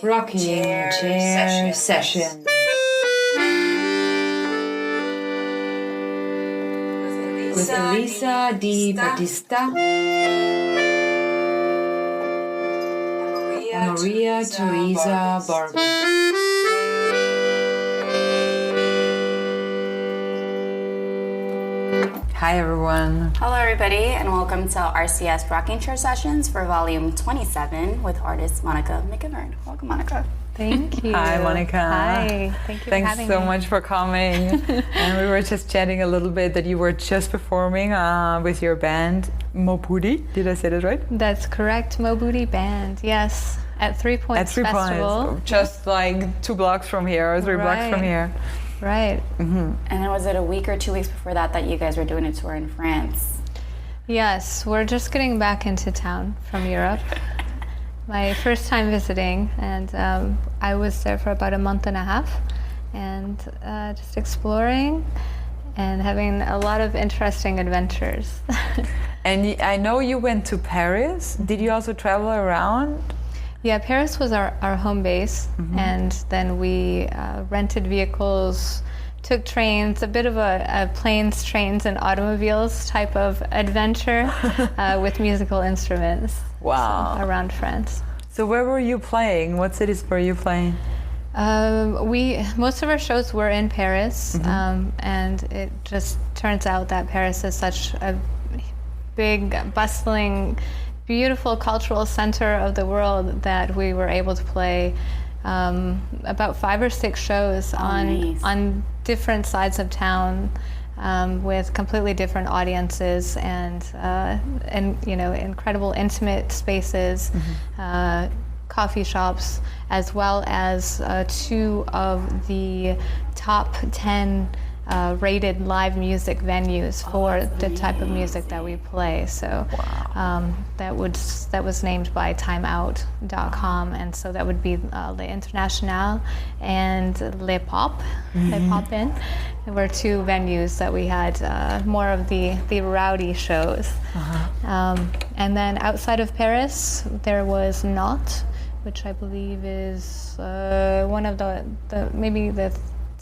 Rocking Chair Session. With Elisa Di Battista and Maria Teresa Barber. Hi everyone. Hello everybody and welcome to RCS Rocking Chair Sessions for volume 27 with artist Monica McGivern. Welcome Monica. Thank you. Hi Monica. Hi. Thank you Thanks for having so me. much for coming. And we were just chatting a little bit that you were just performing with your band Mopudi. Did I say that right? That's correct. Mobooty Band. Yes. At 3 Points At 3 Festival. Points. Just like 2 blocks from here or 3 blocks from here. Right. Mm-hmm. And then was it a week or 2 weeks before that you guys were doing a tour in France? Yes. We're just getting back into town from Europe. My first time visiting, and I was there for about a month and a half, and just exploring and having a lot of interesting adventures. And I know you went to Paris. Did you also travel around? Yeah, Paris was our home base, and then we rented vehicles, took trains, a bit of a planes, trains, and automobiles type of adventure with musical instruments. Wow. Around France. So where were you playing? What cities were you playing? Most of our shows were in Paris, and it just turns out that Paris is such a big, bustling, beautiful cultural center of the world that we were able to play about 5 or 6 shows on different sides of town. With completely different audiences and you know, incredible intimate spaces, coffee shops, as well as 2 of the top 10 rated live music venues for the type of music that we play. So that was named by timeout.com, and so that would be Le International and Le Pop, Le Pop-In. There were 2 venues that we had more of the rowdy shows. And then outside of Paris, there was Nantes, which I believe is one of the maybe the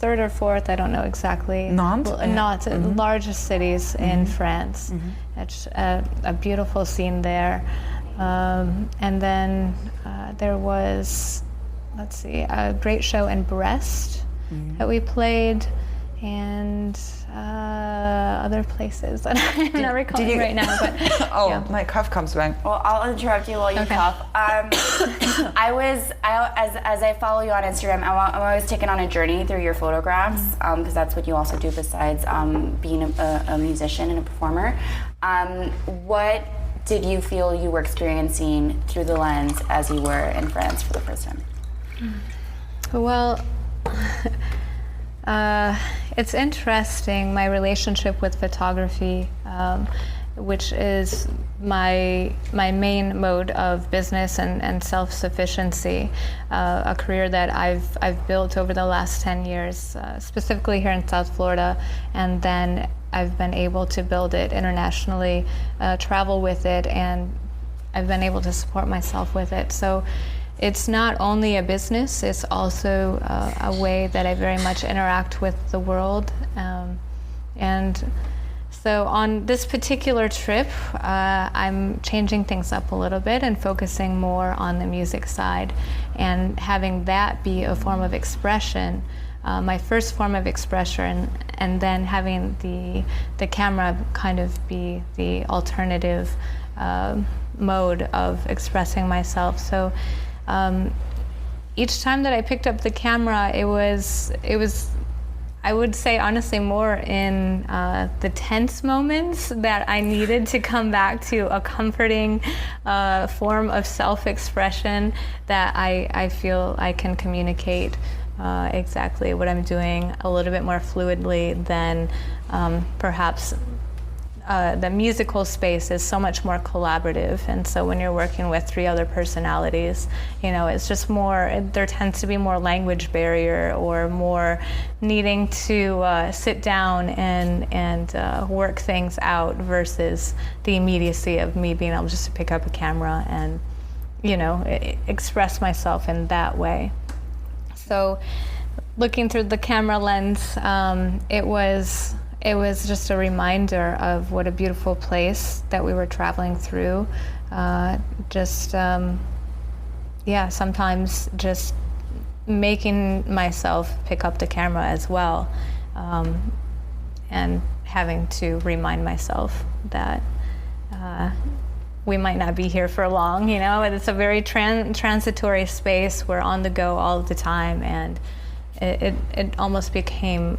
3rd or 4th, I don't know exactly. Nantes? Nantes, largest cities in France. It's a beautiful scene there. And then there was, let's see, a great show in Brest that we played, and other places that I'm not recalling right now. But yeah. My cough comes back. Well, I'll interrupt you while you cough. As I follow you on Instagram, I'm always taken on a journey through your photographs, because that's what you also do besides being a musician and a performer. What did you feel you were experiencing through the lens as you were in France for the first time? Well, it's interesting, my relationship with photography, which is my main mode of business and self-sufficiency, a career that I've built over the last 10 years, specifically here in South Florida, and then I've been able to build it internationally, travel with it, and I've been able to support myself with it. So it's not only a business, it's also a way that I very much interact with the world. And so on this particular trip, I'm changing things up a little bit and focusing more on the music side and having that be a form of expression, my first form of expression, and then having the camera kind of be the alternative mode of expressing myself. So each time that I picked up the camera, it was I would say honestly more in the tense moments that I needed to come back to a comforting form of self-expression that I feel I can communicate exactly what I'm doing a little bit more fluidly than perhaps the musical space is so much more collaborative, and so when you're working with 3 other personalities, you know, it's just more, there tends to be more language barrier or more needing to sit down and work things out versus the immediacy of me being able just to pick up a camera and express myself in that way. So looking through the camera lens, it was just a reminder of what a beautiful place that we were traveling through. Sometimes just making myself pick up the camera as well, and having to remind myself that we might not be here for long. It's a very transitory space. We're on the go all the time, and it almost became,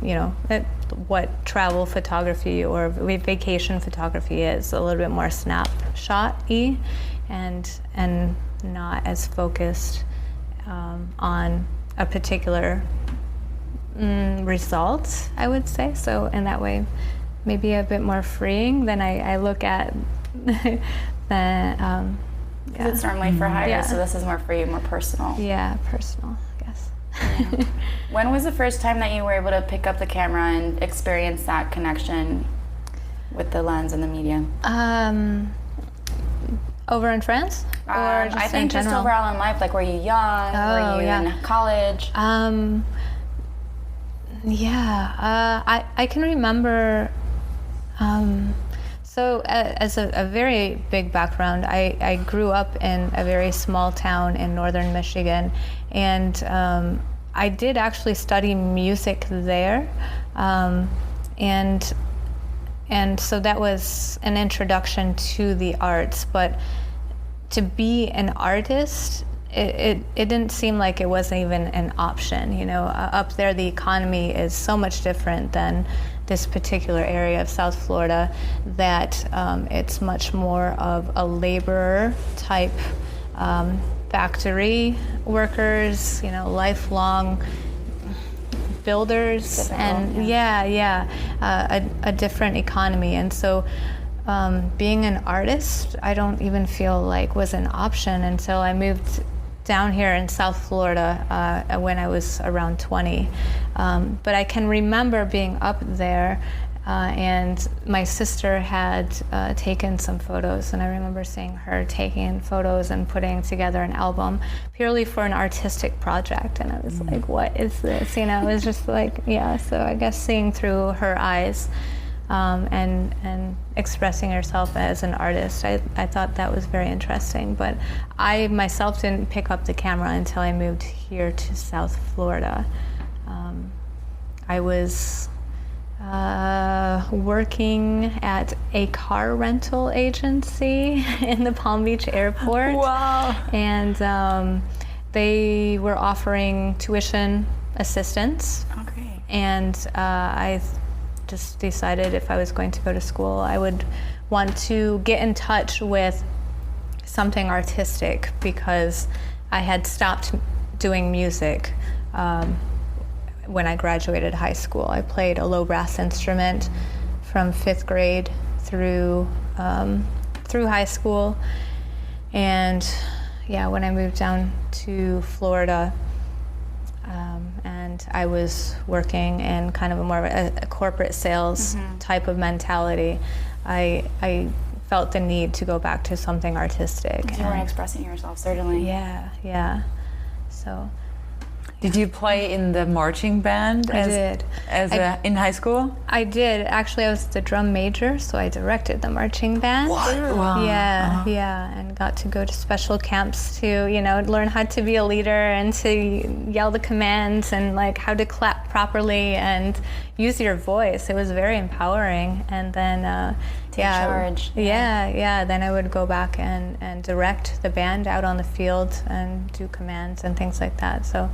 what travel photography or vacation photography is, a little bit more snapshot-y and not as focused on a particular result, I would say. So in that way, maybe a bit more freeing than I look at It's normally for hire, so this is more for you, more personal. Yeah, personal, I guess. Yeah. When was the first time that you were able to pick up the camera and experience that connection with the lens and the medium? Over in France? Or just I think in just general? overall in life. Like, were you young? Were you in college? I can remember. So as a very big background, I grew up in a very small town in northern Michigan, and I did actually study music there, and so that was an introduction to the arts. But to be an artist, it didn't seem like it wasn't even an option. Up there the economy is so much different than this particular area of South Florida, that it's much more of a laborer type, factory workers, lifelong builders. Typical, a different economy. And so being an artist, I don't even feel like was an option until I moved down here in South Florida when I was around 20. But I can remember being up there, and my sister had taken some photos, and I remember seeing her taking photos and putting together an album purely for an artistic project. And I was like, what is this? It was just like, so I guess seeing through her eyes, and expressing herself as an artist, I thought that was very interesting. But I myself didn't pick up the camera until I moved here to South Florida. I was working at a car rental agency in the Palm Beach airport. Wow. And they were offering tuition assistance. Okay. And I just decided if I was going to go to school, I would want to get in touch with something artistic, because I had stopped doing music when I graduated high school. I played a low brass instrument from 5th grade through high school. And when I moved down to Florida, and I was working in kind of a more of a corporate sales type of mentality, I felt the need to go back to something artistic. You weren't expressing yourself, certainly. Yeah. So. Did you play in the marching band? I did. In high school? I did. Actually, I was the drum major, so I directed the marching band. What? Wow. Yeah, and got to go to special camps to, learn how to be a leader and to yell the commands and like how to clap properly and use your voice. It was very empowering. And then Take charge. Yeah. Then I would go back and direct the band out on the field and do commands and things like that. So,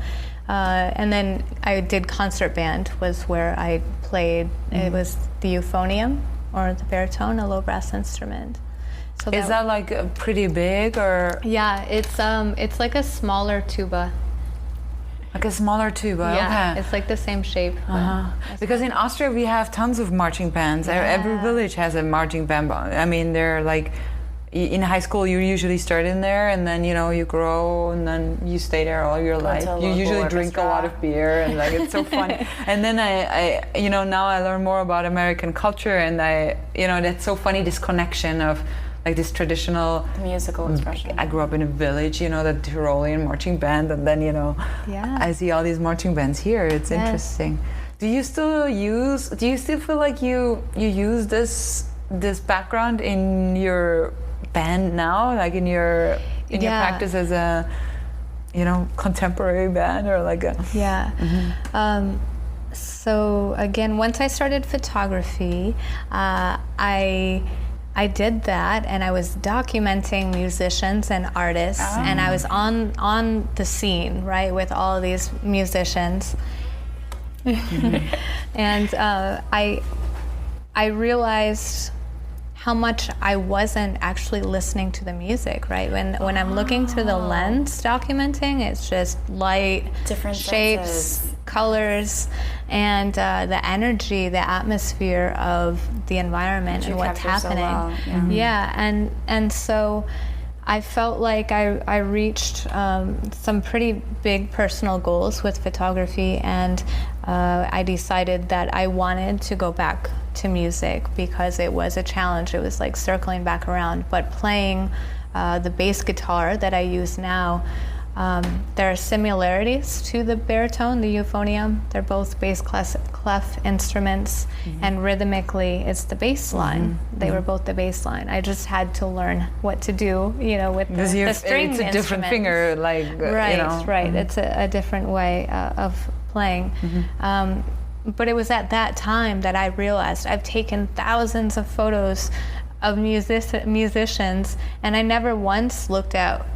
and then I did concert band, was where I played. It was the euphonium, or the baritone, a low brass instrument. So is that like pretty big, or? Yeah, it's like a smaller tuba. Like a smaller tuba, yeah, okay. It's like the same shape. Because in Austria we have tons of marching bands. Yeah. Every village has a marching band. I mean, they're like, in high school you usually start in there, and then you grow, and then you stay there all your life. You usually drink a lot of beer, and like it's so fun. And then I now I learn more about American culture, and that's so funny, this connection of like this traditional musical expression. I grew up in a village, the Tyrolean marching band, and then I see all these marching bands here. It's interesting. Do you still feel like you use this background in your band now, like in your practice as a contemporary band, or like a so again, once I started photography, I did that, and I was documenting musicians and artists, and I was on the scene, right, with all of these musicians. And I realized how much I wasn't actually listening to the music, right? When I'm looking through the lens documenting, it's just light, different shapes, senses, colors, and the energy, the atmosphere of the environment and what's happening. So well. And so I felt like I reached some pretty big personal goals with photography, and I decided that I wanted to go back to music because it was a challenge. It was like circling back around, but playing the bass guitar that I use now, there are similarities to the baritone, the euphonium. They're both bass clef instruments, and rhythmically it's the bass line. They were both the bass line. I just had to learn what to do, with the string instrument. It's a different finger, Right. It's a different way of playing. But it was at that time that I realized I've taken thousands of photos of musicians, and I never once looked at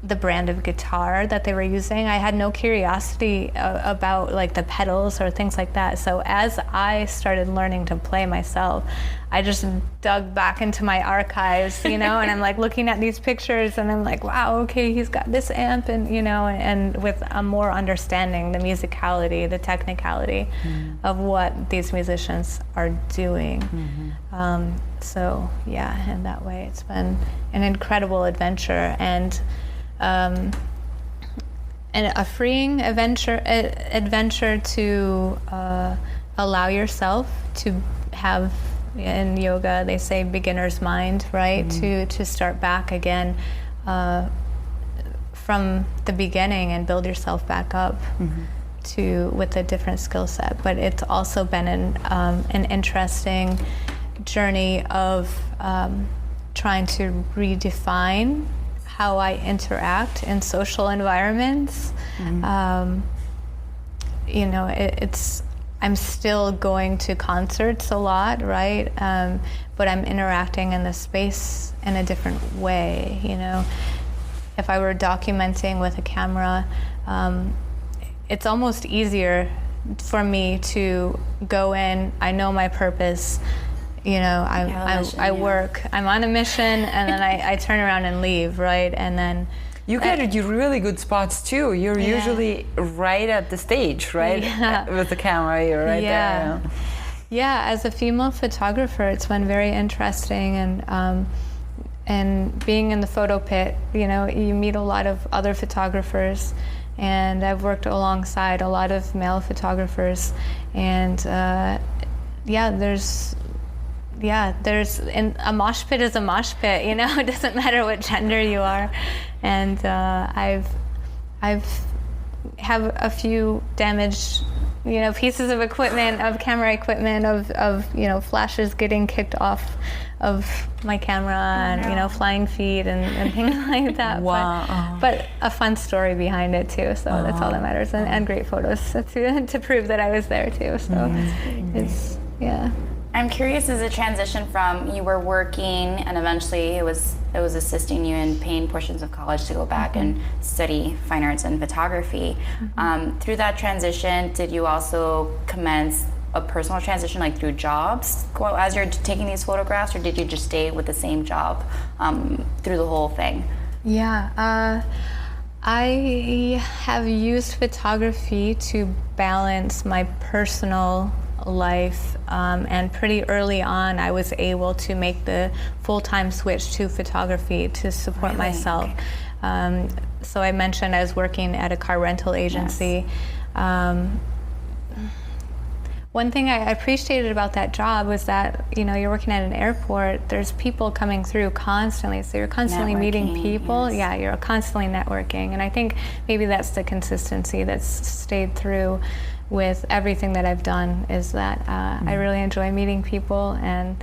the brand of guitar that they were using. I had no curiosity about like the pedals or things like that. So as I started learning to play myself, I just dug back into my archives, and I'm like looking at these pictures, and I'm like, wow, okay, he's got this amp, and and with a more understanding the musicality, the technicality of what these musicians are doing. So yeah, in that way, it's been an incredible adventure, and a freeing adventure to allow yourself to have, in yoga they say beginner's mind, right? To start back again from the beginning and build yourself back up with a different skill set. But it's also been an interesting journey of trying to redefine how I interact in social environments. I'm still going to concerts a lot, right? But I'm interacting in the space in a different way, If I were documenting with a camera, it's almost easier for me to go in, I know my purpose, I work, I'm on a mission, and then I turn around and leave, right? And then you get really good spots too. You're usually right at the stage, right? With the camera, you're right there. Yeah, as a female photographer, it's been very interesting, and being in the photo pit, you meet a lot of other photographers, and I've worked alongside a lot of male photographers, and there's a mosh pit is a mosh pit, it doesn't matter what gender you are. And I've have a few damaged, pieces of equipment, of camera equipment, of flashes getting kicked off of my camera, and flying feet and things like that. Wow. But a fun story behind it too, so that's all that matters, and great photos to prove that I was there too. So it's I'm curious, as a transition from you were working and eventually it was assisting you in paying portions of college to go back and study fine arts and photography. Through that transition, did you also commence a personal transition, like through jobs as you're taking these photographs, or did you just stay with the same job through the whole thing? Yeah, I have used photography to balance my personal life, and pretty early on I was able to make the full-time switch to photography to support myself. So I mentioned I was working at a car rental agency. one thing I appreciated about that job was that, you're working at an airport, there's people coming through constantly, so you're constantly meeting people. Yes. Yeah, you're constantly networking, and I think maybe that's the consistency that's stayed through with everything that I've done, is that I really enjoy meeting people and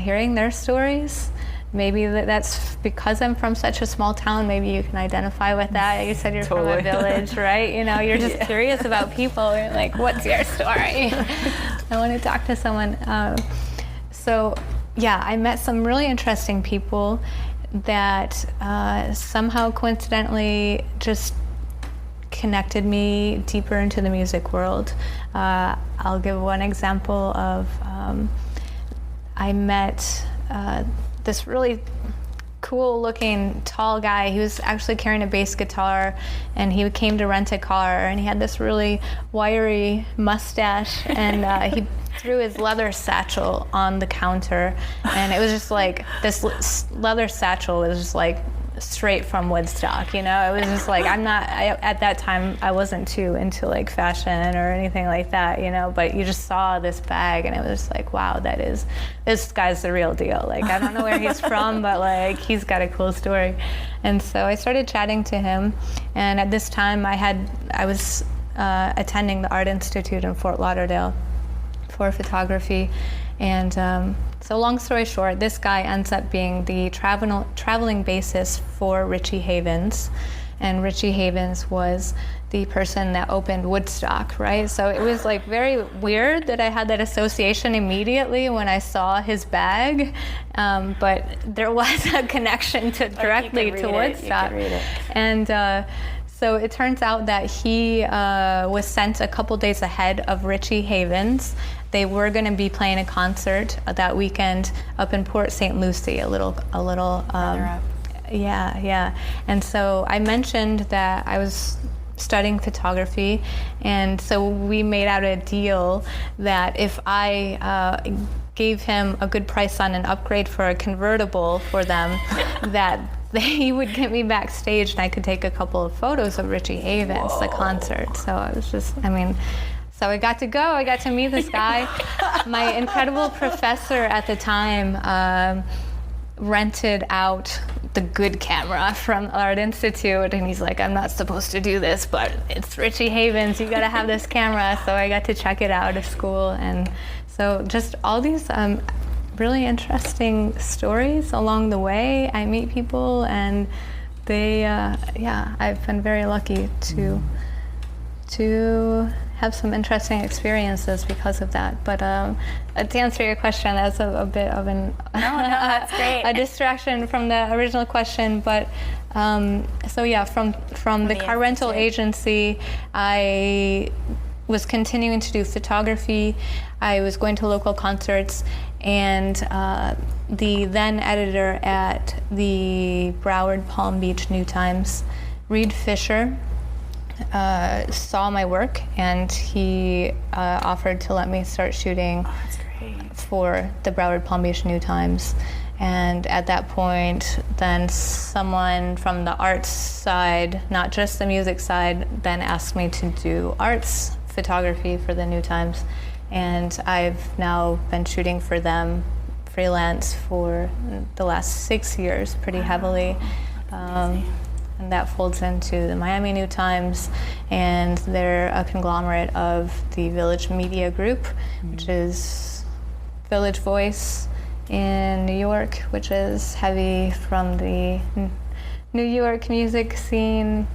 hearing their stories. Maybe that's because I'm from such a small town. Maybe you can identify with that. You said you're totally. From a village, right? You're just curious about people. You're like, what's your story? I want to talk to someone. So, I met some really interesting people that somehow coincidentally just connected me deeper into the music world. I'll give one example of I met this really cool looking tall guy. He was actually carrying a bass guitar, and he came to rent a car, and he had this really wiry mustache, and he threw his leather satchel on the counter, and it was just like this leather satchel was just like straight from Woodstock, It was just like, at that time I wasn't too into like fashion or anything like that, but you just saw this bag and it was like, wow, this guy's the real deal. Like, I don't know where he's from, but like, he's got a cool story. And so I started chatting to him, and at this time I was attending the Art Institute in Fort Lauderdale for photography. And so long story short, this guy ends up being the traveling bassist for Richie Havens. And Richie Havens was the person that opened Woodstock, right? So it was like very weird that I had that association immediately when I saw his bag, but there was a connection directly to Woodstock. You could read it. And so it turns out that he was sent a couple days ahead of Richie Havens. They were going to be playing a concert that weekend up in Port St. Lucie, a little. Yeah. And so I mentioned that I was studying photography, and so we made out a deal that if I gave him a good price on an upgrade for a convertible for them, that he would get me backstage and I could take a couple of photos of Richie Havens, the concert. So I was just, so I got to go. I got to meet this guy. My incredible professor at the time rented out the good camera from Art Institute, and he's like, I'm not supposed to do this, but it's Richie Havens. You got to have this camera. So I got to check it out at school. And so just all these really interesting stories along the way. I meet people, and they, I've been very lucky to have some interesting experiences because of that. But to answer your question, that's a bit of that's great. a distraction from the original question. But from the car rental agency, I was continuing to do photography. I was going to local concerts, and the then editor at the Broward Palm Beach New Times, Reed Fisher, saw my work, and he offered to let me start shooting for the Broward Palm Beach New Times. And at that point, then someone from the arts side, not just the music side, then asked me to do arts photography for the New Times. And I've now been shooting for them freelance for the last 6 years pretty heavily. And that folds into the Miami New Times, and they're a conglomerate of the Village Media Group, which is Village Voice in New York, which is heavy from the New York music scene.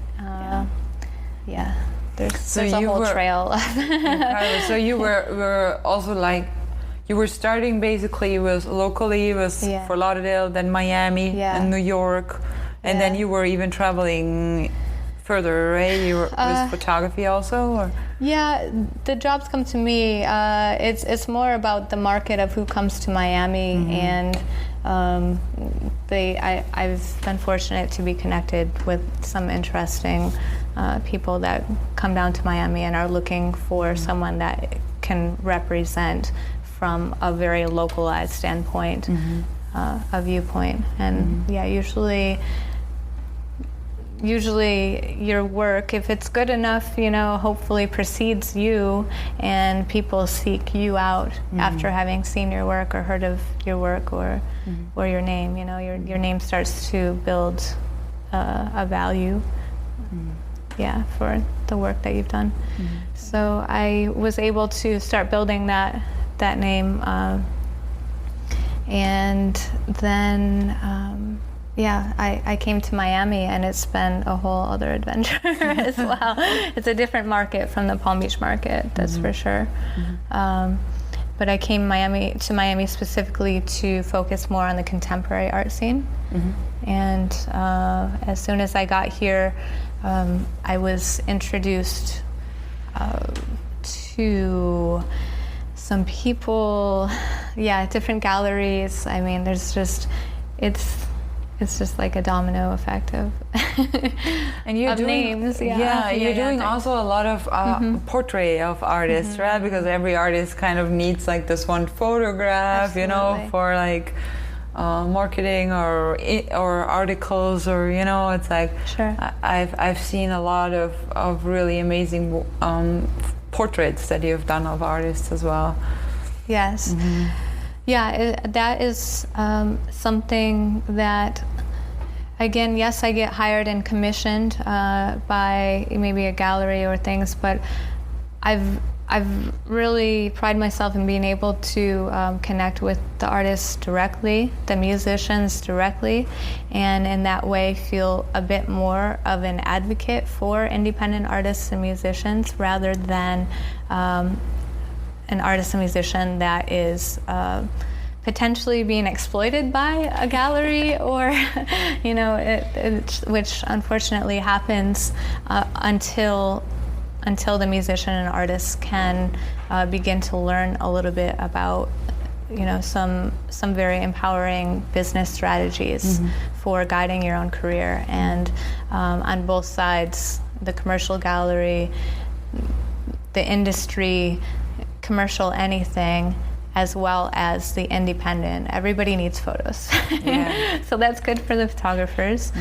There's a whole trail. So you were also like, you were starting basically with locally with Fort Lauderdale, then Miami and New York. And then you were even traveling further, right? You were with photography also, or? Yeah, the jobs come to me. It's more about the market of who comes to Miami, and I've been fortunate to be connected with some interesting people that come down to Miami and are looking for someone that can represent from a very localized standpoint, a viewpoint, and usually. usually your work, if it's good enough, hopefully precedes you, and people seek you out after having seen your work or heard of your work or your name. Your name starts to build a value, for the work that you've done. So I was able to start building that name, and then. I came to Miami, and it's been a whole other adventure as well. It's a different market from the Palm Beach market, that's for sure. But I came to Miami specifically to focus more on the contemporary art scene. And as soon as I got here, I was introduced to some people, different galleries. I mean, it's just like a domino effect of and you're doing names. You're doing also a lot of portrait of artists, right? Because every artist kind of needs like this one photograph, for like marketing or articles, or it's like I've seen a lot of really amazing portraits that you've done of artists as well. Yes. That is something that, again, yes, I get hired and commissioned by maybe a gallery or things, but I've really pride myself in being able to connect with the artists directly, the musicians directly, and in that way feel a bit more of an advocate for independent artists and musicians rather than an artist and musician that is potentially being exploited by a gallery, or which unfortunately happens until the musician and artist can begin to learn a little bit about some very empowering business strategies for guiding your own career. And on both sides, the commercial gallery, the industry, commercial anything, as well as the independent. Everybody needs photos. So that's good for the photographers.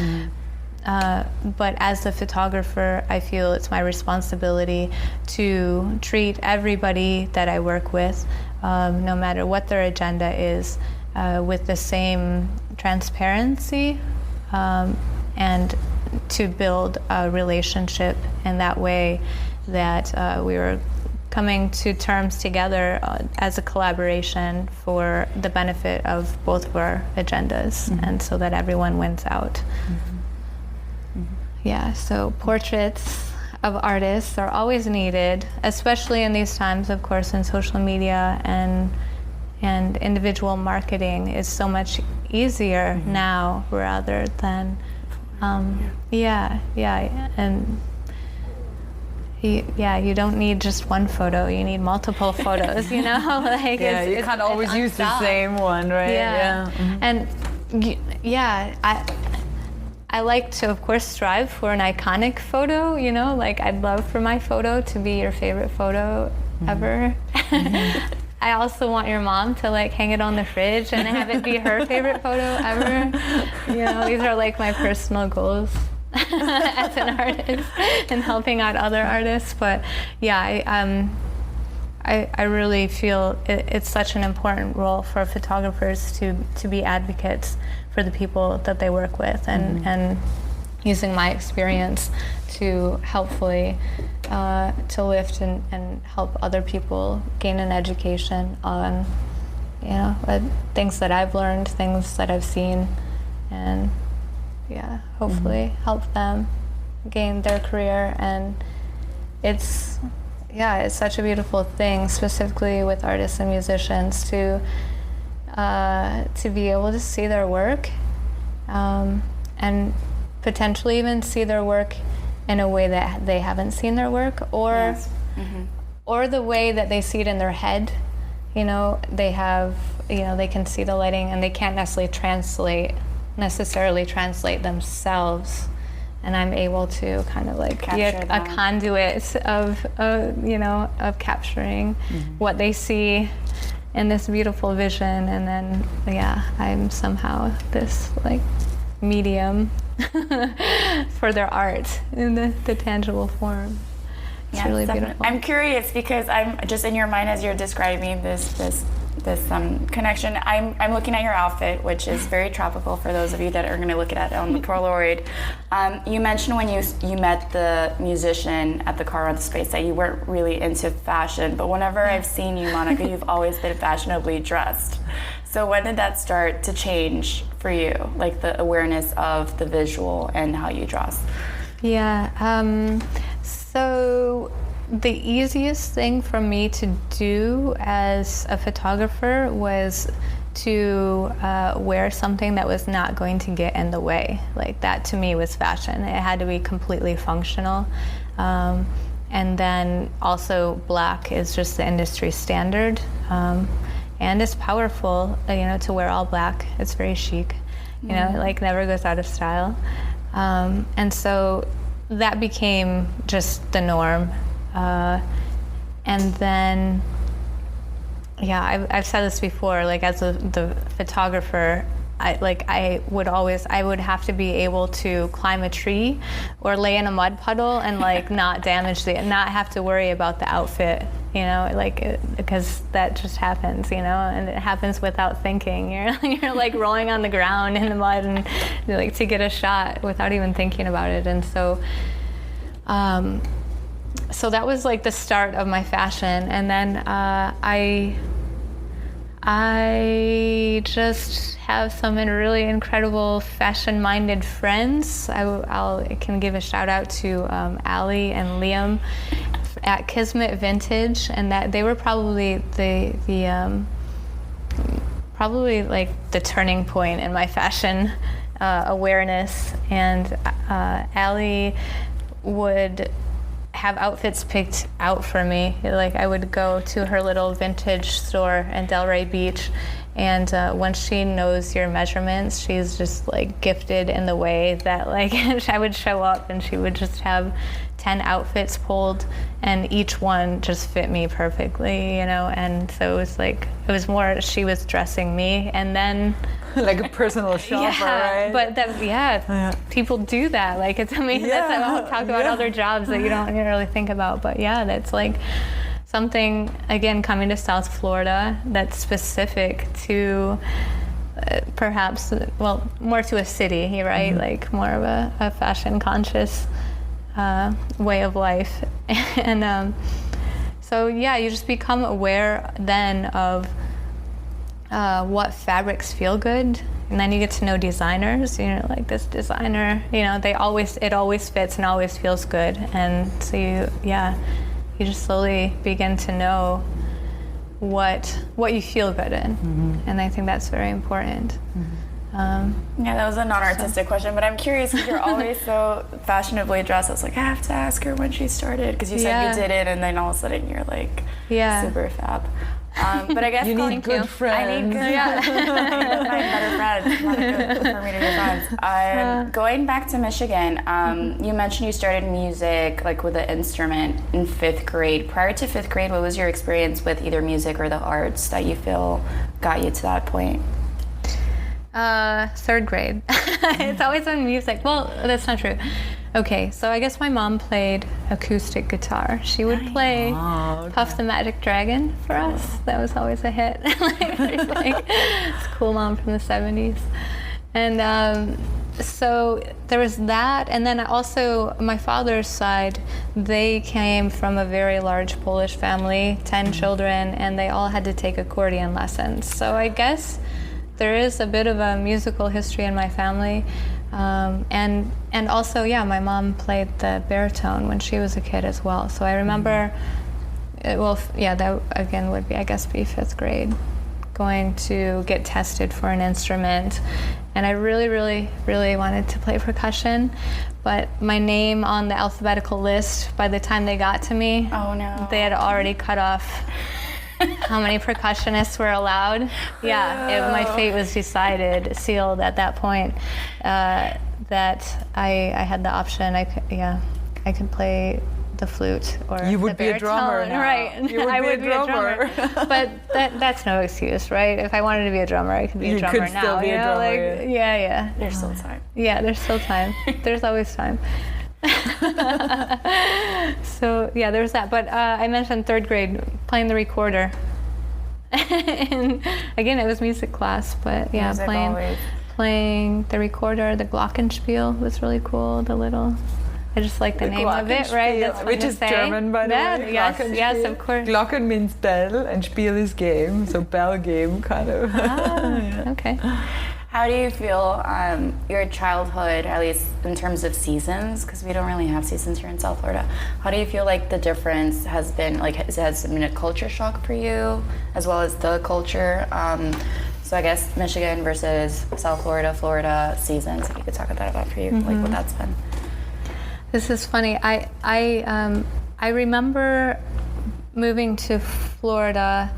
But as a photographer, I feel it's my responsibility to treat everybody that I work with, no matter what their agenda is, with the same transparency, and to build a relationship in that way that we were coming to terms together as a collaboration for the benefit of both of our agendas, and so that everyone wins out. So portraits of artists are always needed, especially in these times, of course, in social media, and individual marketing is so much easier now rather than you don't need just one photo, you need multiple photos, you can't always use the same one, right? And I like to, of course, strive for an iconic photo, I'd love for my photo to be your favorite photo ever. I also want your mom to hang it on the fridge and have it be her favorite photo ever. These are my personal goals as an artist and helping out other artists. But I really feel it's such an important role for photographers to be advocates for the people that they work with, and using my experience to helpfully to lift and help other people gain an education on things that I've learned, things that I've seen, and hopefully help them gain their career. And it's such a beautiful thing, specifically with artists and musicians, to be able to see their work, and potentially even see their work in a way that they haven't seen their work, or or the way that they see it in their head. They have, they can see the lighting and they can't necessarily translate themselves, and I'm able to kind of be a conduit of capturing what they see in this beautiful vision, and then I'm somehow this medium for their art in the tangible form. It's really beautiful. I'm curious because I'm just in your mind as you're describing this connection. I'm looking at your outfit, which is very tropical for those of you that are going to look at it on the Polaroid. You mentioned when you met the musician at the Car Rental Space that you weren't really into fashion, but whenever I've seen you, Monica, you've always been fashionably dressed. So when did that start to change for you, like the awareness of the visual and how you dress? Yeah. So the easiest thing for me to do as a photographer was to wear something that was not going to get in the way. Like that to me was fashion. It had to be completely functional. And then also black is just the industry standard. And it's powerful, to wear all black. It's very chic. It like never goes out of style. And so that became just the norm. And then, I've said this before, like as the photographer, I would have to be able to climb a tree or lay in a mud puddle and like not have to worry about the outfit, because that just happens, and it happens without thinking. You're like rolling on the ground in the mud and like to get a shot without even thinking about it. And so, so that was like the start of my fashion. And then I just have some really incredible fashion-minded friends. I can give a shout out to Allie and Liam at Kismet Vintage, and that they were probably the probably like the turning point in my fashion awareness. And Allie would have outfits picked out for me. Like I would go to her little vintage store in Delray Beach, and once she knows your measurements, she's just like gifted in the way that like I would show up and she would just have 10 outfits pulled and each one just fit me perfectly, and so it was more she was dressing me, and then like a personal shopper, right? But people do that. Like it's amazing. I'll talk about other jobs that you don't really think about, but that's like something, again, coming to South Florida that's specific to perhaps, more to a city, right? Mm-hmm. Like more of a fashion conscious way of life. And so you just become aware then of what fabrics feel good, and then you get to know designers. Like this designer, it always fits and always feels good, and so you just slowly begin to know what you feel good in, and I think that's very important. That was a non-artistic question, but I'm curious because you're always so fashionably dressed. I was like, I have to ask her when she started, because you said you did it, and then all of a sudden you're like super fab. But I guess you need good friends. I need good. I need to find better friends. Not good for me to get friends. Going back to Michigan, you mentioned you started music like with an instrument in 5th grade. Prior to 5th grade, what was your experience with either music or the arts that you feel got you to that point? 3rd grade. It's always been music. Well, that's not true. Okay, so I guess my mom played acoustic guitar. She would play Puff the Magic Dragon for us. That was always a hit. It's Cool Mom from the 70s. And so there was that, and then also my father's side, they came from a very large Polish family, 10 children, and they all had to take accordion lessons. So I guess there is a bit of a musical history in my family. And also, my mom played the baritone when she was a kid as well. So I remember, that again would be, I guess, be 5th grade, going to get tested for an instrument. And I really, really, really wanted to play percussion, but my name on the alphabetical list, by the time they got to me, they had already cut off how many percussionists were allowed. My fate was sealed at that point, that I had the option. I could play the flute or you would the be a drummer now. Right. I would be a drummer. But that's no excuse, right? If I wanted to be a drummer, I could be a drummer now. Still be a drummer, yeah. There's still time. Yeah, there's still time. There's always time. So yeah, there's that. But I mentioned third grade playing the recorder. And again, it was music class, but yeah, playing the recorder. The glockenspiel was really cool. I just like the name of it, right? That's which is German, by the way. Yes, of course. Glocken means bell, and Spiel is game, so bell game kind of. Okay. How do you feel your childhood, at least in terms of seasons, because we don't really have seasons here in South Florida? How do you feel like the difference has been, like, has it been a culture shock for you, as well as the culture? So I guess Michigan versus South Florida seasons, if you could talk about that for you, like what that's been. This is funny. I remember moving to Florida,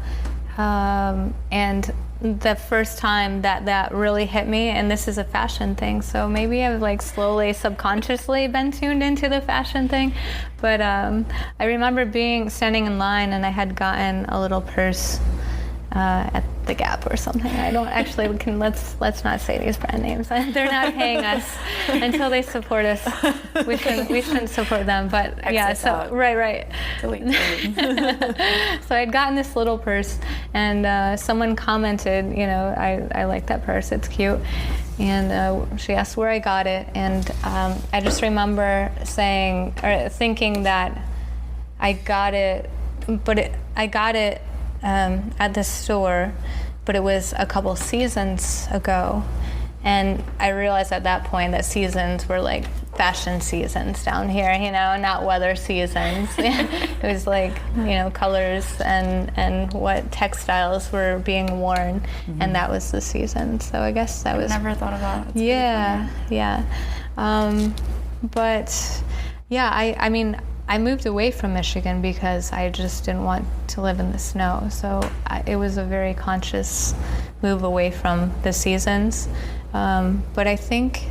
and the first time that really hit me, and this is a fashion thing, so maybe I've like slowly, subconsciously been tuned into the fashion thing, but I remember standing in line, and I had gotten a little purse at the Gap or something. I don't actually, let's not say these brand names. They're not paying us until they support us. We shouldn't support them, but yeah, so right. So I'd gotten this little purse, and someone commented, I like that purse, it's cute. And she asked where I got it, and I just remember thinking that I got it at the store, but it was a couple seasons ago. And I realized at that point that seasons were like fashion seasons down here, not weather seasons. It was like, colors and what textiles were being worn, and that was the season. So I guess that was... I never thought about it. Yeah. But yeah, I mean, I moved away from Michigan because I just didn't want to live in the snow. So it was a very conscious move away from the seasons. But I think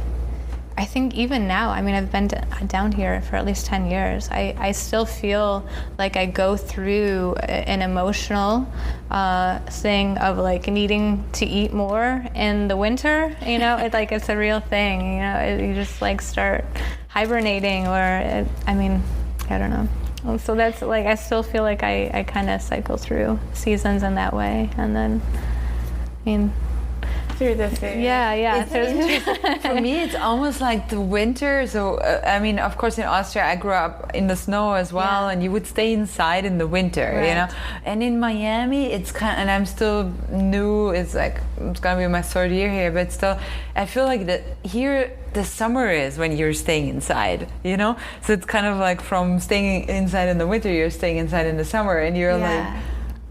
even now, I mean, I've been down here for at least 10 years. I still feel like I go through an emotional thing of like needing to eat more in the winter. It's a real thing. You just like start hibernating, or I don't know. So that's like, I still feel like I kind of cycle through seasons in that way. And then, through the food. Yeah. For me, it's almost like the winter. So, of course, in Austria, I grew up in the snow as well, and you would stay inside in the winter, right. And in Miami, it's and I'm still new. It's gonna be my third year here, but still, I feel like here the summer is when you're staying inside, So it's kind of like from staying inside in the winter, you're staying inside in the summer, and you're like.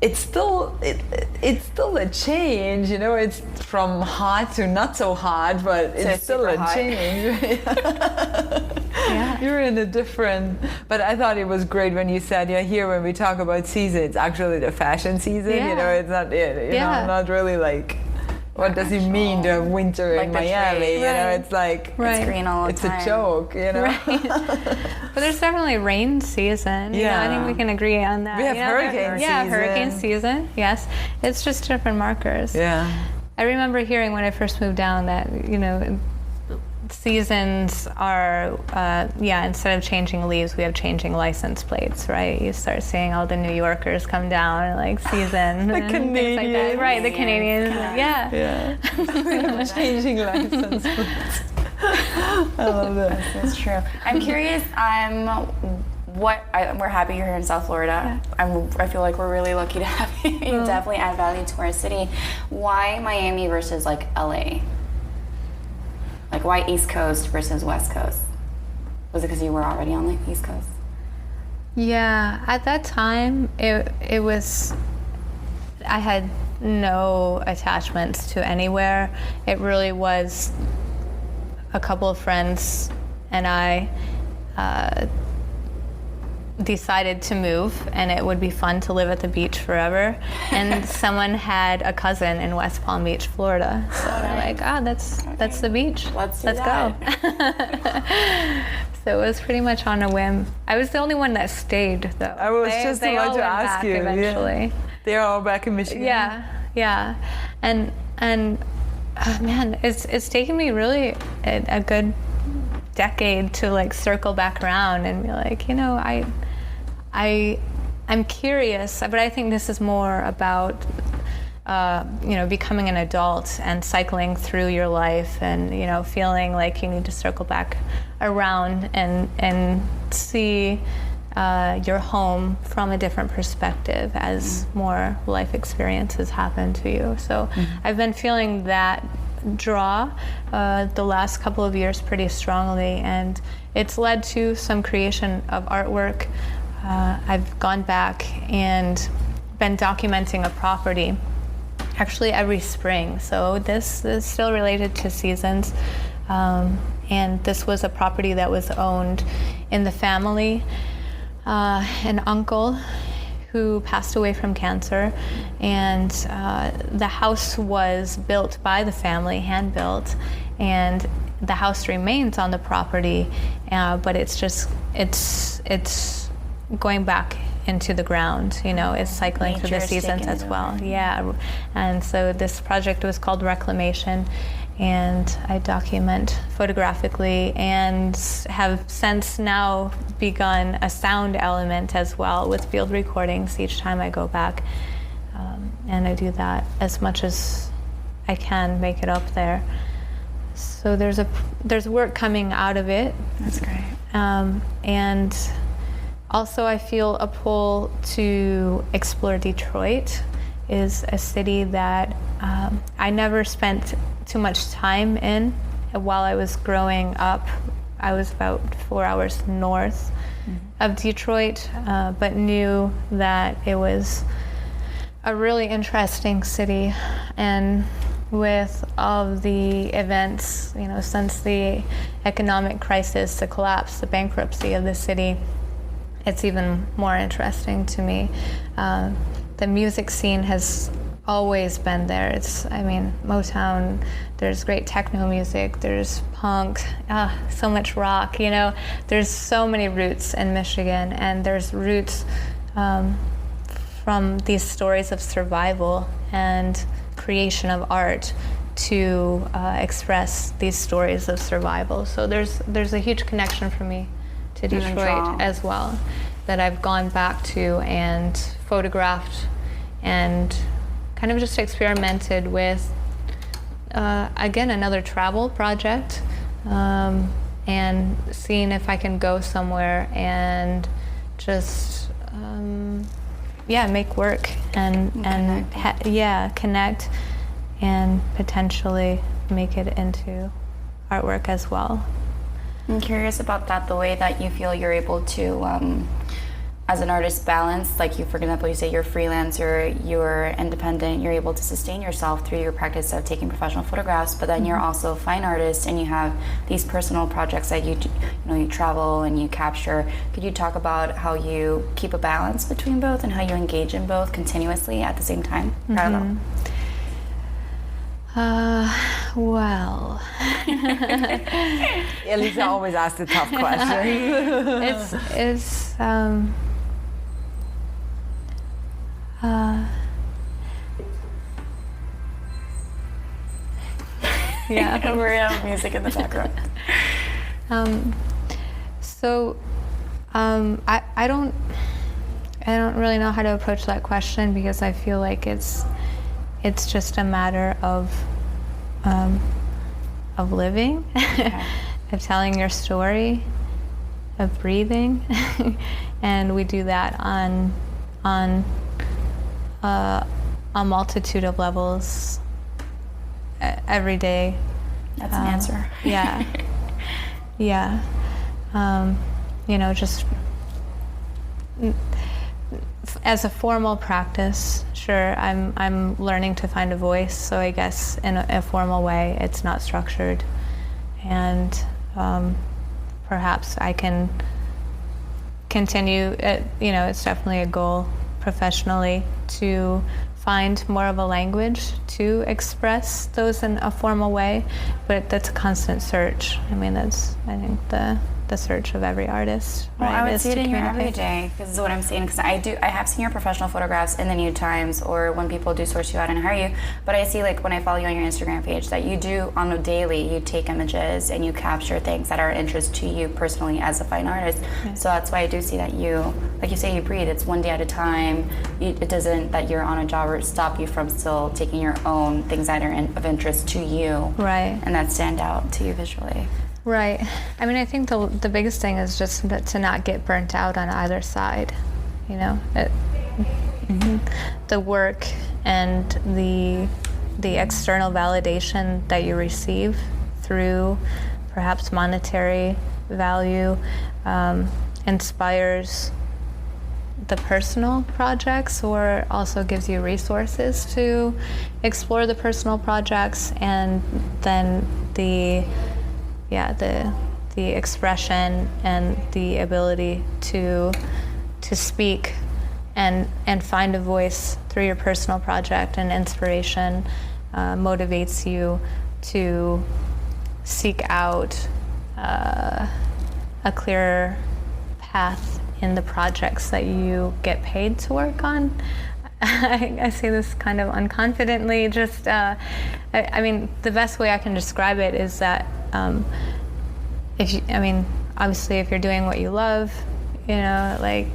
It's still a change, It's from hot to not so hot, but it's still a change. Yeah. You're in a different. But I thought it was great when you said, here when we talk about season, it's actually the fashion season. It's not it. Not really like. What does it mean to have winter in Miami? It's like it's green all the time. It's a joke, Right. But there's definitely rain season. I think we can agree on that. We have hurricane season. Yeah, hurricane season. Yes, it's just different markers. Yeah. I remember hearing when I first moved down that seasons are instead of changing leaves, we have changing license plates, right? You start seeing all the New Yorkers come down like season. The Canadians. Like that. Right, the Canadians. Yeah. Changing license plates. I love that. That's true. I'm curious, we're happy you're here in South Florida. Yeah. I feel like we're really lucky to have you. You definitely add value to our city. Why Miami versus like LA? Like, why East Coast versus West Coast? Was it because you were already on the East Coast? Yeah, at that time, it was, I had no attachments to anywhere. It really was a couple of friends and I decided to move, and it would be fun to live at the beach forever. And someone had a cousin in West Palm Beach, Florida. So they're like, that's the beach. Let's go. So it was pretty much on a whim. I was the only one that stayed, though. I was just about to ask you. Eventually, yeah. They're all back in Michigan. Yeah, and man, it's taken me really a good decade to like circle back around and be like, you know, I'm curious, but I think this is more about you know, becoming an adult and cycling through your life and, you know, feeling like you need to circle back around and see your home from a different perspective as more life experiences happen to you. So I've been feeling that draw the last couple of years pretty strongly, and it's led to some creation of artwork. I've gone back and been documenting a property actually every spring. So this is still related to seasons. And this was a property that was owned in the family. An uncle who passed away from cancer, and the house was built by the family, hand-built, and the house remains on the property, but it's going back into the ground, you know, it's cycling through the seasons as well. Yeah, and so this project was called Reclamation, and I document photographically and have since now begun a sound element as well with field recordings each time I go back, and I do that as much as I can make it up there. So there's work coming out of it. That's great. And also, I feel a pull to explore Detroit. Is a city that I never spent too much time in. While I was growing up, I was about 4 hours north of Detroit, but knew that it was a really interesting city. And with all of the events, you know, since the economic crisis, the collapse, the bankruptcy of the city, it's even more interesting to me. The music scene has always been there. I mean, Motown, there's great techno music, there's punk, so much rock, you know. There's so many roots in Michigan, and there's roots from these stories of survival and creation of art to express these stories of survival. So there's a huge connection for me to Detroit as well, that I've gone back to and photographed and kind of just experimented with, again, another travel project, and seeing if I can go somewhere and just, make work and connect and potentially make it into artwork as well. I'm curious about that, the way that you feel you're able to, as an artist, balance, like you, for example, you say you're freelance, you're independent, you're able to sustain yourself through your practice of taking professional photographs, but then you're also a fine artist and you have these personal projects that you travel and you capture. Could you talk about how you keep a balance between both and how you engage in both continuously at the same time? Well. Elisa always asks the tough questions. Yeah, we have music in the background. I don't really know how to approach that question, because I feel like it's just a matter of living, of telling your story, of breathing, and we do that on a multitude of levels every day. That's an answer. Yeah. Just as a formal practice, sure, I'm learning to find a voice, so I guess in a formal way it's not structured, and perhaps I can continue, it's definitely a goal professionally to find more of a language to express those in a formal way, but that's a constant search. I mean, that's, I think, the search of every artist. Well, right, I would see it in here every day, because this is what I'm seeing. Because I have seen your professional photographs in the New Times, or when people do source you out and hire you. But I see, like, when I follow you on your Instagram page, that you do on a daily, you take images and you capture things that are of interest to you personally as a fine artist. Right. So that's why I do see that you, like you say, you breathe. It's one day at a time. It doesn't that you're on a job or stop you from still taking your own things that are of interest to you. Right. And that stand out to you visually. Right. I mean, I think the biggest thing is just to not get burnt out on either side. You know, the work and the external validation that you receive through perhaps monetary value inspires the personal projects, or also gives you resources to explore the personal projects, and then the expression and the ability to speak and find a voice through your personal project, and inspiration motivates you to seek out a clearer path in the projects that you get paid to work on. I say this kind of unconfidently, just, I mean, the best way I can describe it is that obviously if you're doing what you love, you know, like,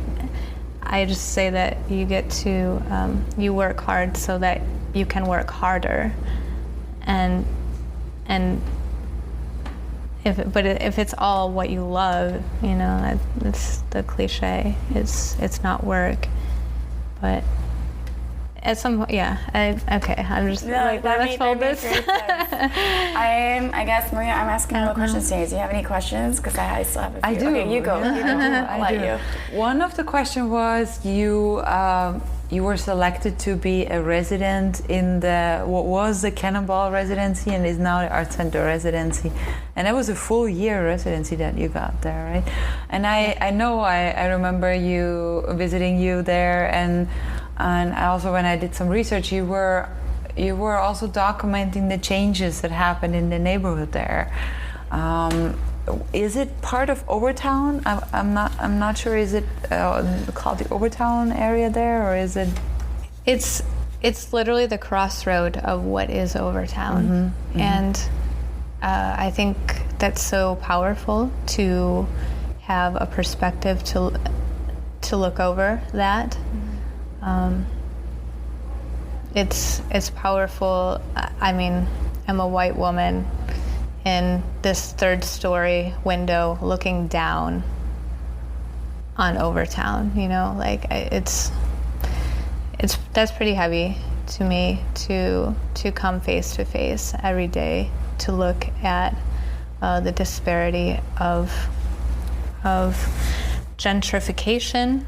I just say that you get to, you work hard so that you can work harder. And if it's all what you love, you know, it's the cliche. It's not work, but at some point, yeah. I'm just let's hold this. I guess, Maria, I'm asking more questions today. Do you have any questions? Because I still have a few. I do. Okay, you go. I'll let you. One of the questions was you were selected to be a resident in what was the Cannonball residency and is now the Art Center residency, and that was a full year residency that you got there, right? And I remember visiting you there, and also when I did some research, you were also documenting the changes that happened in the neighborhood there. Is it part of Overtown? I'm not sure. Is it called the Overtown area there, or is it? It's literally the crossroad of what is Overtown, and I think that's so powerful to have a perspective to look over that. It's powerful. I mean, I'm a white woman in this third-story window looking down on Overtown, you know, like that's pretty heavy to me to come face to face every day to look at the disparity of gentrification,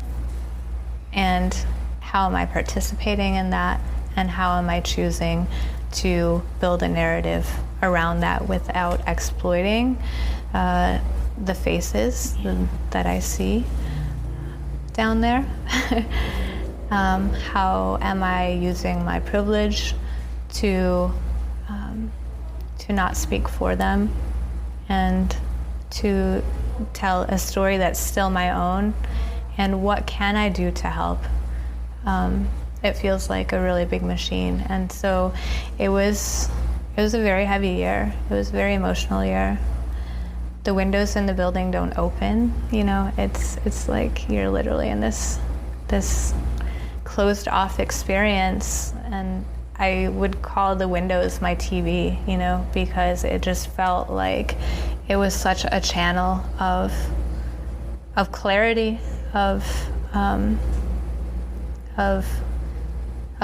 and how am I participating in that, and how am I choosing to build a narrative around that without exploiting the faces that I see down there. How am I using my privilege to not speak for them, and to tell a story that's still my own, and what can I do to help? It feels like a really big machine, and so it was a very heavy year. It was a very emotional year. The windows in the building don't open, you know. It's like you're literally in this closed off experience, and I would call the windows my TV, you know, because it just felt like it was such a channel of clarity, of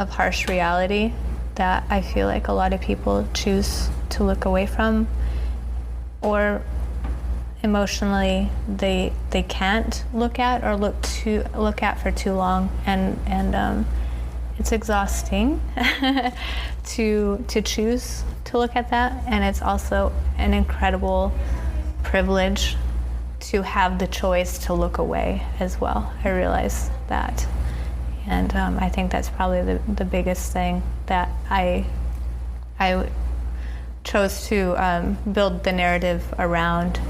harsh reality that I feel like a lot of people choose to look away from, or emotionally they can't look at, or look at for too long, and it's exhausting to choose to look at that, and it's also an incredible privilege to have the choice to look away as well. I realize that. And I think that's probably the biggest thing that I chose to build the narrative around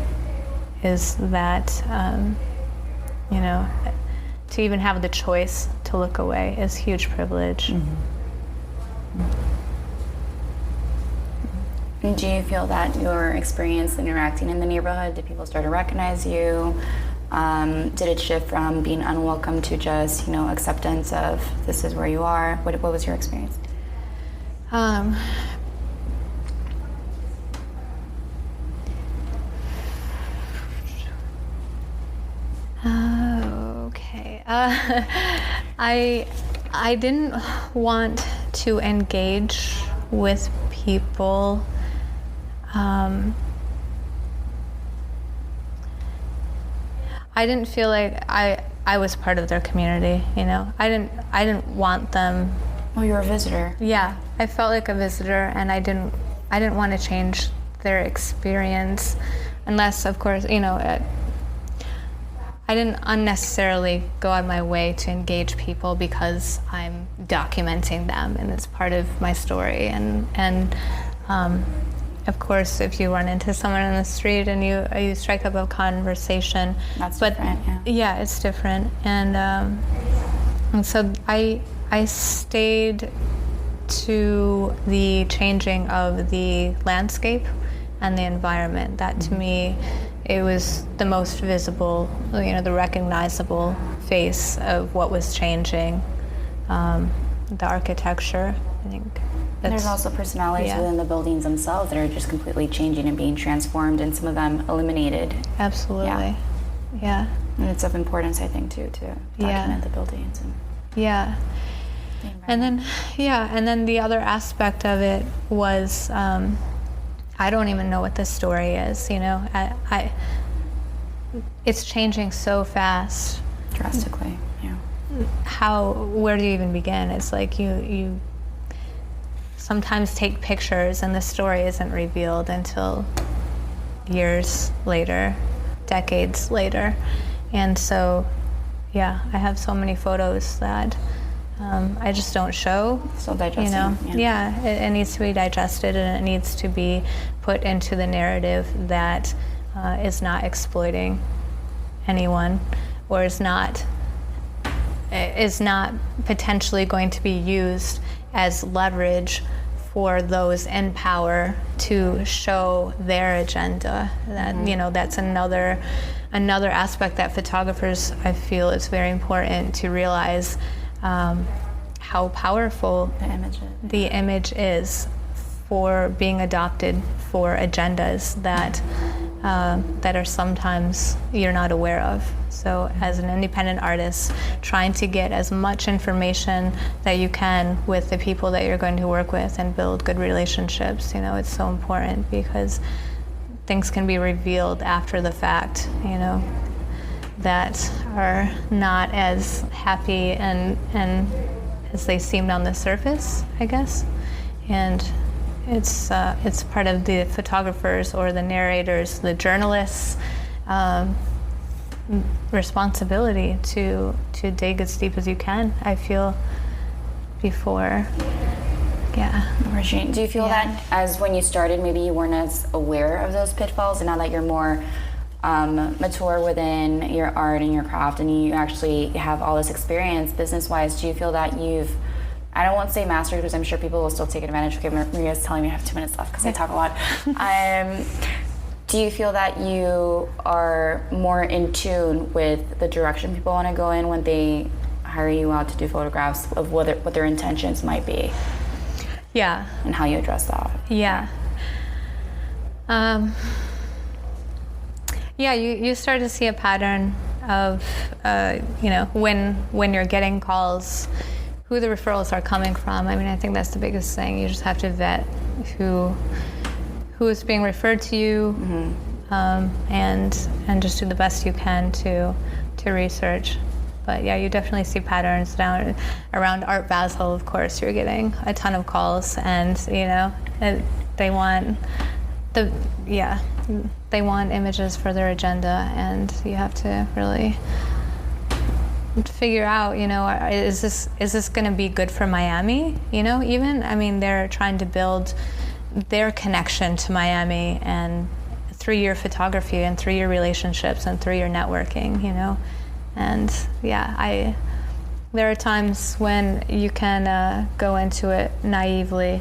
is that, to even have the choice to look away is huge privilege. And do you feel that your experience interacting in the neighborhood, did people start to recognize you? Did it shift from being unwelcome to just, acceptance of this is where you are? What was your experience? Okay. I didn't want to engage with people. I didn't feel like I was part of their community. I didn't want them. Oh, you're a visitor. Yeah, I felt like a visitor, and I didn't want to change their experience, unless, of course, I didn't unnecessarily go out of my way to engage people because I'm documenting them and it's part of my story. And of course, if you run into someone on the street and you strike up a conversation, that's different. Yeah, it's different. And so I stayed to the changing of the landscape and the environment. That to me, it was the most visible, the recognizable face of what was changing. The architecture, I think. There's also personalities within the buildings themselves that are just completely changing and being transformed, and some of them eliminated. Absolutely. Yeah. And it's of importance, I think, too, to document the buildings. And then the other aspect of it was, I don't even know what the story is, it's changing so fast. Drastically, yeah. Where do you even begin? It's like you sometimes take pictures and the story isn't revealed until years later, decades later. And so, I have so many photos that I just don't show. Still digesting. It needs to be digested, and it needs to be put into the narrative that is not exploiting anyone, or is not potentially going to be used as leverage for those in power to show their agenda. That that's another aspect that photographers, I feel, is very important to realize. How powerful the image is for being adopted for agendas that are sometimes you're not aware of. So as an independent artist, trying to get as much information that you can with the people that you're going to work with and build good relationships, it's so important, because things can be revealed after the fact, that are not as happy and as they seemed on the surface, I guess. And it's part of the photographers or the narrators, the journalists' responsibility to dig as deep as you can, I feel, before. Do you feel that as when you started, maybe you weren't as aware of those pitfalls, and now that you're more mature within your art and your craft, and you actually have all this experience business-wise, do you feel that you've, I don't want to say mastered, because I'm sure people will still take advantage. Okay, Maria's telling me I have 2 minutes left because I talk a lot. Do you feel that you are more in tune with the direction people want to go in when they hire you out to do photographs, of what their intentions might be? Yeah. And how you address that? Yeah. You start to see a pattern of, when you're getting calls, who the referrals are coming from. I mean, I think that's the biggest thing. You just have to vet who is being referred to you, and just do the best you can to research. But you definitely see patterns now. Around Art Basel, of course, you're getting a ton of calls, and they want they want images for their agenda, and you have to really figure out, is this going to be good for Miami? Even, I mean, they're trying to build their connection to Miami and 3-year photography and 3-year relationships and 3-year networking, you know. And yeah, there are times when you can go into it naively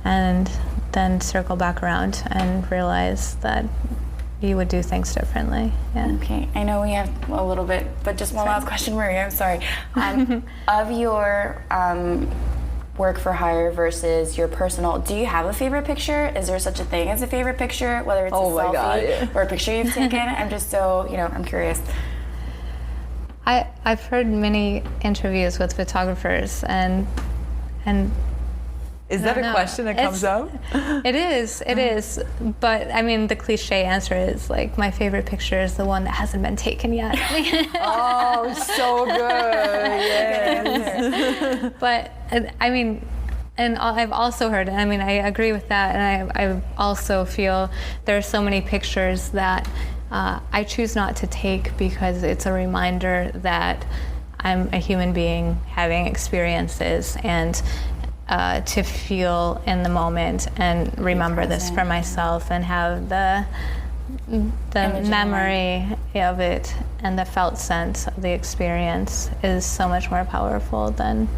and then circle back around and realize that you would do things differently. Yeah. Okay, I know we have a little bit, but just one last question, Maria, I'm sorry. Of your work for hire versus your personal, do you have a favorite picture? Is there such a thing as a favorite picture, whether it's a selfie or a picture you've taken? I'm just so, I'm curious. I've heard many interviews with photographers and is that a question that comes up? It is. But I mean, the cliche answer is like, my favorite picture is the one that hasn't been taken yet. Oh, so good. Yes. But I mean, and I've also heard, I mean, I agree with that, and I also feel there are so many pictures that I choose not to take because it's a reminder that I'm a human being having experiences, and to feel in the moment and remember this for myself and have the memory of it and the felt sense of the experience is so much more powerful than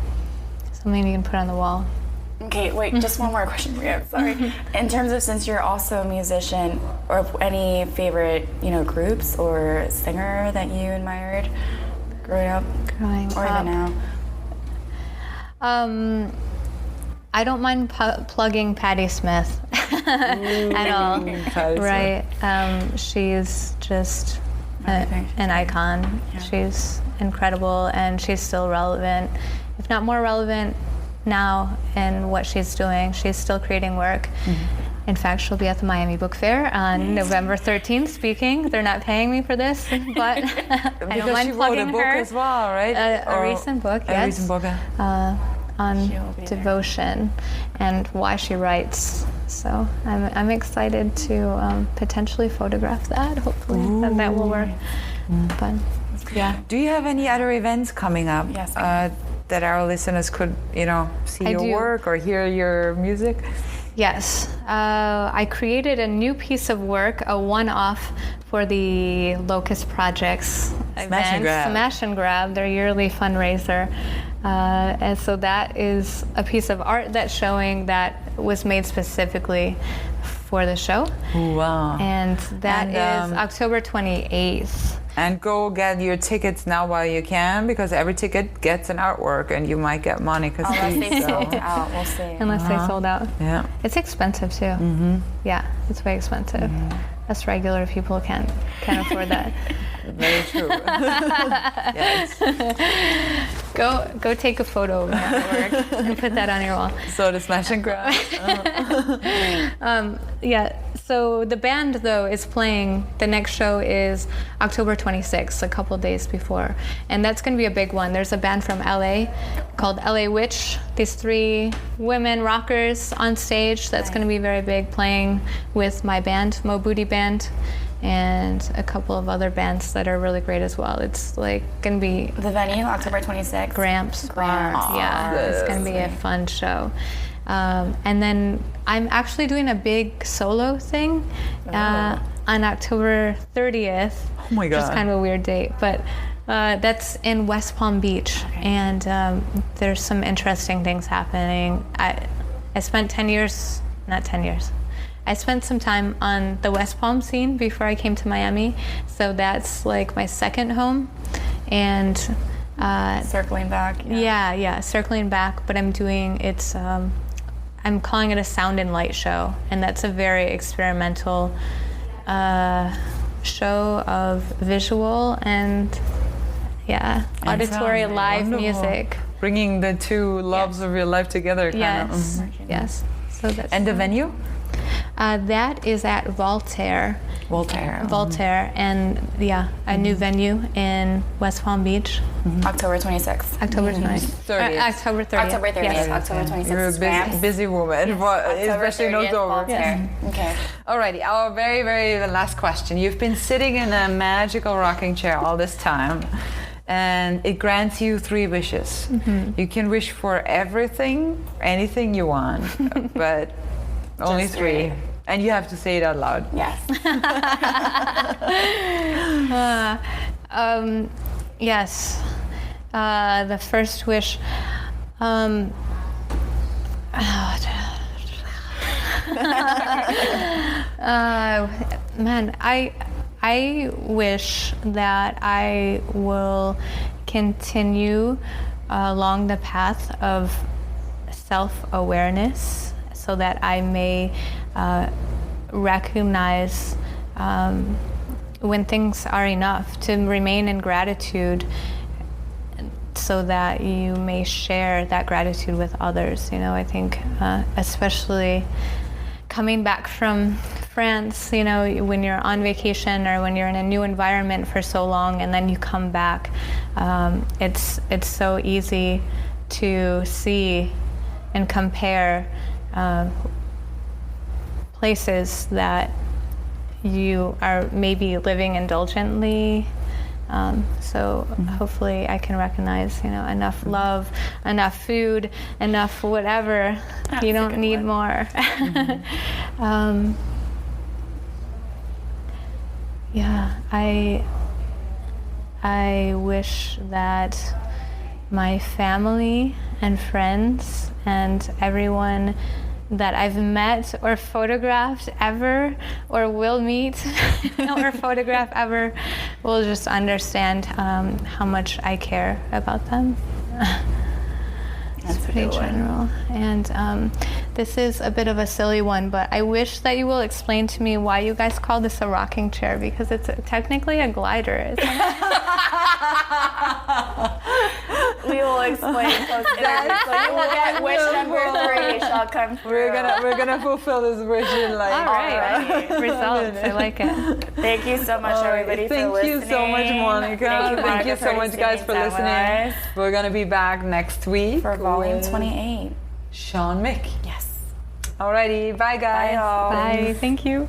something you can put on the wall. Okay, wait, just one more question for you. Sorry. In terms of, since you're also a musician, or any favorite, groups or singer that you admired growing up? Or even now? I don't mind plugging Patti Smith at all. Right? She's just an icon. Yeah. She's incredible, and she's still relevant, if not more relevant now in what she's doing. She's still creating work. Mm-hmm. In fact, she'll be at the Miami Book Fair on November 13th speaking. They're not paying me for this, but I don't mind plugging her. Because she wrote a book as well, right? A recent book, yes. A recent book, on devotion and why she writes. So I'm excited to potentially photograph that. Hopefully that will work. But yeah. Do you have any other events coming up? Yes. That our listeners could, see your work or hear your music? Yes. I created a new piece of work, a one-off for the Locust Projects event, Smash and Grab, their yearly fundraiser. And so that is a piece of art that's showing that was made specifically for the show. Wow. And that is October 28th. And go get your tickets now while you can, because every ticket gets an artwork and you might get money. Unless they sold out, we'll see. Unless they sold out. Yeah. It's expensive too. Mm-hmm. Yeah, it's way expensive. Mm-hmm. Us regular people can't afford that. Very true. Yes. Go take a photo of that work and put that on your wall. So the Smash and Grab. Yeah. So the band, though, is playing. The next show is October 26th, a couple days before. And that's going to be a big one. There's a band from LA called LA Witch. These 3 women rockers on stage. That's going to be very big, playing with my band, Mo Booty Band, and a couple of other bands that are really great as well. It's like going to be... The venue, October 26th? Gramps Bar. Yeah, it's going to be a fun show. And then I'm actually doing a big solo thing on October 30th. Oh my God. Which is kind of a weird date, but that's in West Palm Beach. Okay. And there's some interesting things happening. I spent 10 years, not 10 years. I spent some time on the West Palm scene before I came to Miami. So that's like my second home. And circling back. Yeah, circling back. But I'm doing I'm calling it a sound and light show, and that's a very experimental show of visual and auditory live music. Bringing the 2 loves of your life together. Yes. So that's and the venue? That is at Voltaire, and a new venue in West Palm Beach. Mm-hmm. October 26th. October 30th. October 30th. Yes. October 26th. You're a busy woman, especially in October. Yes. Okay. Alrighty, our very, very last question. You've been sitting in a magical rocking chair all this time, and it grants you 3 wishes. Mm-hmm. You can wish for everything, anything you want, but Only three. And you have to say it out loud. Yes. Yes. The first wish. Man, I wish that I will continue along the path of self-awareness so that I may recognize when things are enough, to remain in gratitude so that you may share that gratitude with others. You know, I think especially coming back from France, you know, when you're on vacation or when you're in a new environment for so long and then you come back, it's so easy to see and compare places that you are maybe living indulgently. So hopefully I can recognize, you know, enough love, enough food, enough whatever. You don't need more. Yeah, I wish that my family and friends and everyone that I've met or photographed ever or will meet or photograph ever will just understand how much I care about them. That's pretty general. And this is a bit of a silly one, but I wish that you will explain to me why you guys call this a rocking chair, because it's technically a glider, isn't it? We will explain post-interview, so you will get wish number 3 shall come through. We're gonna fulfill this wish in like. All right. Results. I like it. Thank you so much, everybody, for listening. Thank you so much, Monica. Thank you so much, guys, for listening. We're gonna be back next week for volume 28. Sean Mick. Yes. Alrighty. Bye, guys. Bye, y'all. Bye. Thank you.